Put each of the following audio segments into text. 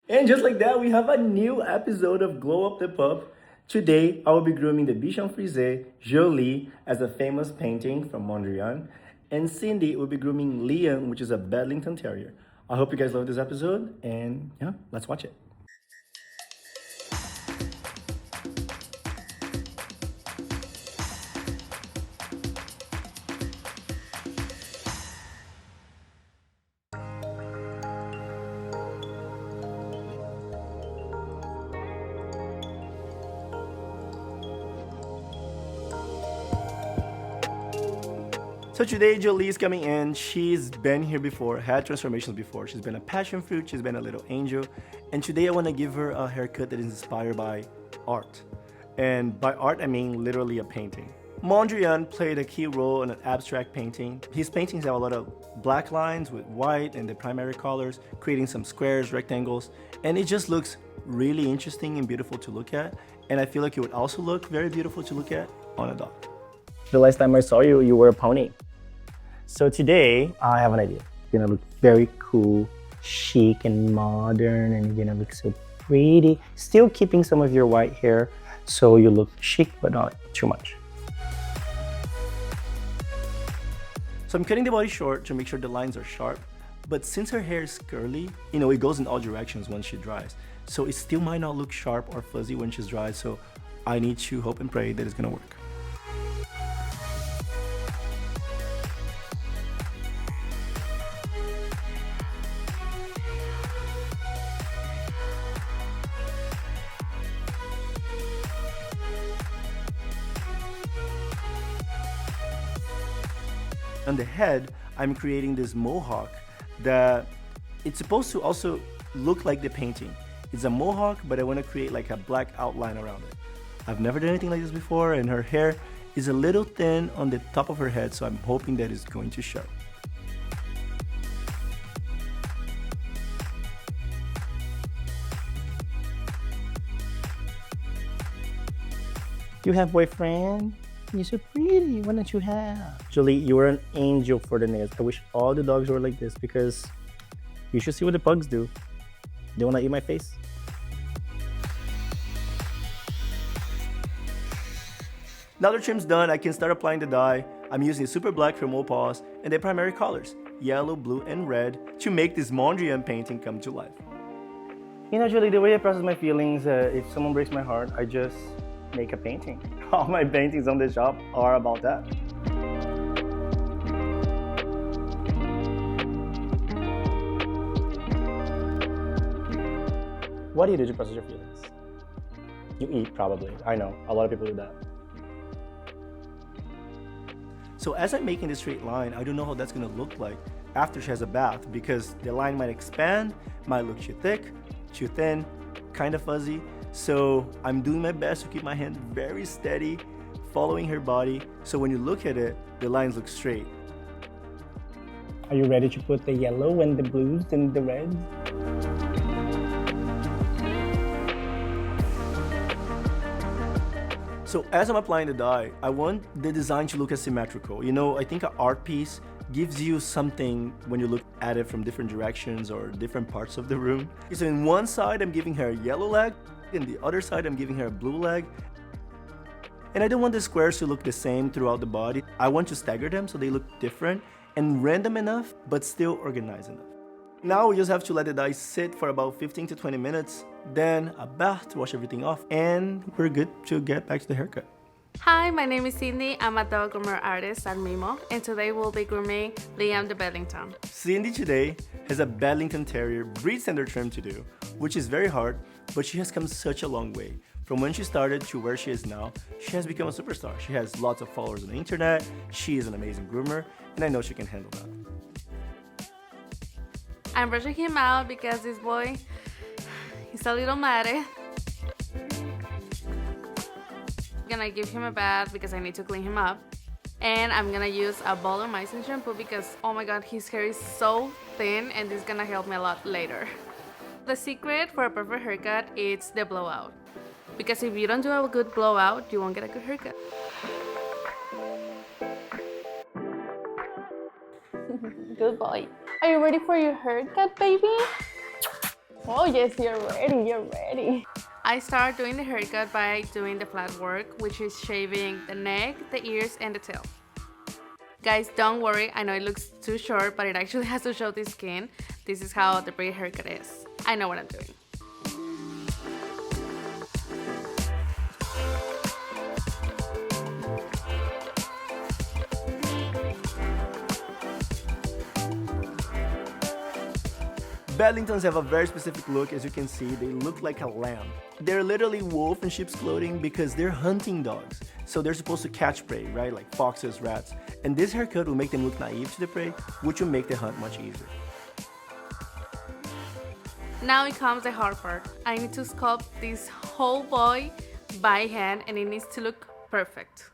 And just like that, we have a new episode of Glow Up The Pup. Today, I will be grooming the Bichon Frise, Jolie, as a famous painting from Mondrian, and Cindy will be grooming Liam, which is a Bedlington Terrier. I hope you guys love this episode, and yeah, let's watch it. So today Jolie is coming in. She's been here before, had transformations before. She's been a passion fruit, she's been a little angel. And today I want to give her a haircut that is inspired by art. And by art, I mean literally a painting. Mondrian played a key role in an abstract painting. His paintings have a lot of black lines with white and the primary colors, creating some squares, rectangles, and it just looks really interesting and beautiful to look at. And I feel like it would also look very beautiful to look at on a dog. The last time I saw you, you were a pony. So today, I have an idea. You're gonna look very cool, chic and modern, and you're gonna look so pretty. Still keeping some of your white hair, so you look chic, but not too much. So I'm cutting the body short to make sure the lines are sharp. But since her hair is curly, it goes in all directions once she dries. So it still might not look sharp or fuzzy when she's dry, so I need to hope and pray that it's gonna work. On the head, I'm creating this mohawk that it's supposed to also look like the painting. It's a mohawk, but I want to create like a black outline around it. I've never done anything like this before, and her hair is a little thin on the top of her head, so I'm hoping that it's going to show. You have boyfriend? You're so pretty. Why don't you have? Jolie, you are an angel for the nails. I wish all the dogs were like this because you should see what the pugs do. They want to eat my face. Now the trim's done, I can start applying the dye. I'm using super black from Paws and the primary colors, yellow, blue, and red, to make this Mondrian painting come to life. Jolie, the way I process my feelings, if someone breaks my heart, I just make a painting. All my paintings on the shop are about that. What do you do to process your feelings? You eat, probably. I know, a lot of people do that. So as I'm making this straight line, I don't know how that's gonna look like after she has a bath, because the line might expand, might look too thick, too thin, kind of fuzzy. So I'm doing my best to keep my hand very steady, following her body, so when you look at it, the lines look straight. Are you ready to put the yellow and the blues and the reds? So as I'm applying the dye, I want the design to look as symmetrical. I think an art piece gives you something when you look at it from different directions or different parts of the room. So in one side, I'm giving her a yellow leg, and the other side, I'm giving her a blue leg. And I don't want the squares to look the same throughout the body. I want to stagger them so they look different and random enough, but still organized enough. Now we just have to let the dye sit for about 15 to 20 minutes, then a bath to wash everything off, and we're good to get back to the haircut. Hi, my name is Cindy. I'm a dog groomer artist at Mimo, and today we'll be grooming Liam the Bedlington. Cindy today has a Bedlington Terrier breed standard trim to do, which is very hard, but she has come such a long way. From when she started to where she is now, she has become a superstar. She has lots of followers on the internet, she is an amazing groomer, and I know she can handle that. I'm brushing him out because this boy, he's a little mad. Gonna give him a bath because I need to clean him up, and I'm gonna use a Mondrian-inspired shampoo because oh my god, his hair is so thin, and this is gonna help me a lot later. The secret for a perfect haircut is the blowout, because if you don't do a good blowout, you won't get a good haircut. Good boy. Are you ready for your haircut, baby? Oh yes, you're ready, you're ready. I start doing the haircut by doing the flat work, which is shaving the neck, the ears, and the tail. Guys, don't worry, I know it looks too short, but it actually has to show the skin. This is how the braid haircut is. I know what I'm doing. Bedlingtons have a very specific look. As you can see, they look like a lamb. They're literally wolf in sheep's clothing because they're hunting dogs. So they're supposed to catch prey, right? Like foxes, rats. And this haircut will make them look naive to the prey, which will make the hunt much easier. Now it comes the hard part. I need to sculpt this whole boy by hand and it needs to look perfect.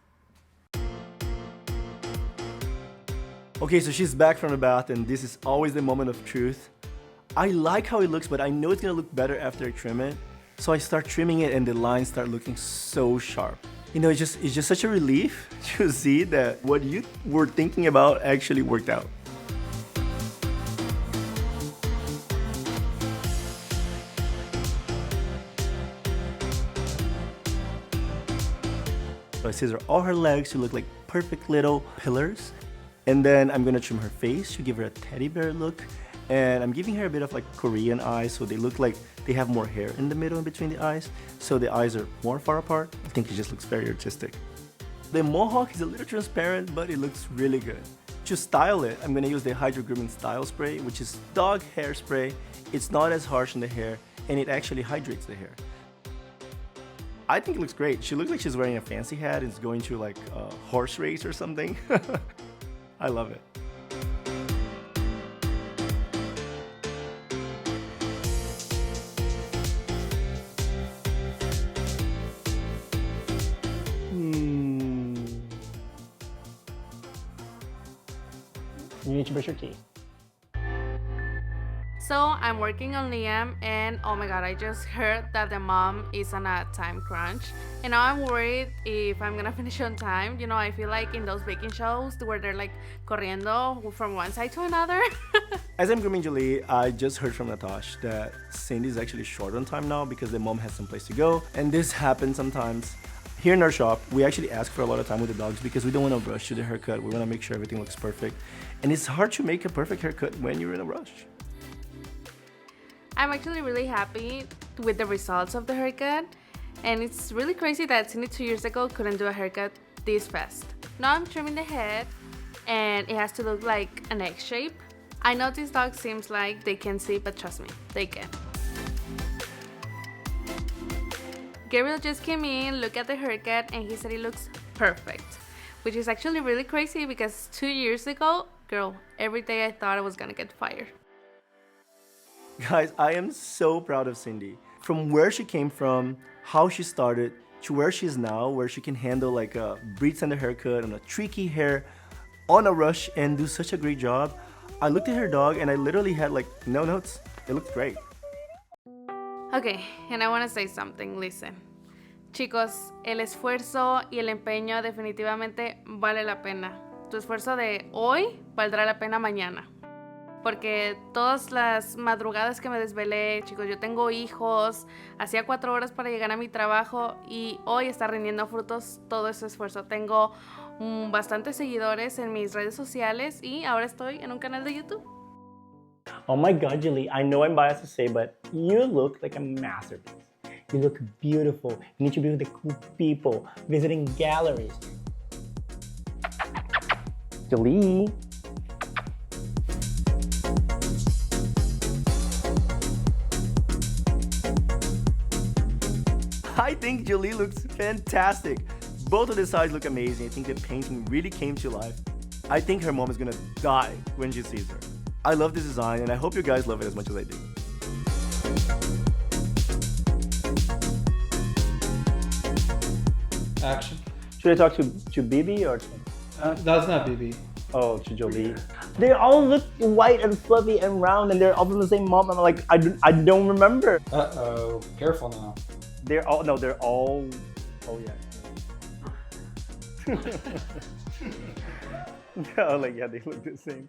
Okay, so she's back from the bath and this is always the moment of truth. I like how it looks, but I know it's gonna look better after I trim it. So I start trimming it and the lines start looking so sharp. You know, it's just such a relief to see that what you were thinking about actually worked out. So I scissor all her legs to look like perfect little pillars. And then I'm gonna trim her face to give her a teddy bear look. And I'm giving her a bit of like Korean eyes, so they look like they have more hair in the middle and between the eyes, so the eyes are more far apart. I think it just looks very artistic. The mohawk is a little transparent, but it looks really good. To style it, I'm gonna use the Hydro Grooming Style Spray, which is dog hair spray. It's not as harsh on the hair, and it actually hydrates the hair. I think it looks great. She looks like she's wearing a fancy hat and is going to like a horse race or something. I love it. You need to brush your teeth. So I'm working on Liam and oh my god, I just heard that the mom is on a time crunch. And now I'm worried if I'm gonna finish on time. You know, I feel like in those baking shows where they're like corriendo from one side to another. As I'm grooming Jolie, I just heard from Natasha that Cindy is actually short on time now because the mom has some place to go. And this happens sometimes. Here in our shop, we actually ask for a lot of time with the dogs because we don't want to rush to the haircut. We want to make sure everything looks perfect. And it's hard to make a perfect haircut when you're in a rush. I'm actually really happy with the results of the haircut. And it's really crazy that Cindy 2 years ago couldn't do a haircut this fast. Now I'm trimming the head and it has to look like an egg shape. I know this dog seems like they can't see, but trust me, they can. Gabriel just came in, looked at the haircut, and he said it looks perfect. Which is actually really crazy because 2 years ago, girl, every day I thought I was gonna get fired. Guys, I am so proud of Cindy. From where she came from, how she started, to where she is now, where she can handle like a breed under haircut and a tricky hair on a rush and do such a great job. I looked at her dog and I literally had like no notes. It looked great. Okay, and I want to say something, listen. Chicos, el esfuerzo y el empeño definitivamente vale la pena. Tu esfuerzo de hoy valdrá la pena mañana. Porque todas las madrugadas que me desvelé, chicos, yo tengo hijos, hacía 4 horas para llegar a mi trabajo y hoy está rindiendo frutos todo ese esfuerzo. Tengo bastantes seguidores en mis redes sociales y ahora estoy en un canal de YouTube. Oh my god, Jolie, I know I'm biased to say, but you look like a masterpiece. You look beautiful. You need to be with the cool people, visiting galleries. Jolie. I think Jolie looks fantastic. Both of the sides look amazing. I think the painting really came to life. I think her mom is gonna die when she sees her. I love this design and I hope you guys love it as much as I do. Action. Should I talk to Bibi or to... That's not BB. Oh, to Jolie. They all look white and fluffy and round and they're all from the same mom. I'm like, I don't remember. Uh-oh. Careful now. They're all, no, they're all, oh yeah. Oh, like, yeah, they look the same.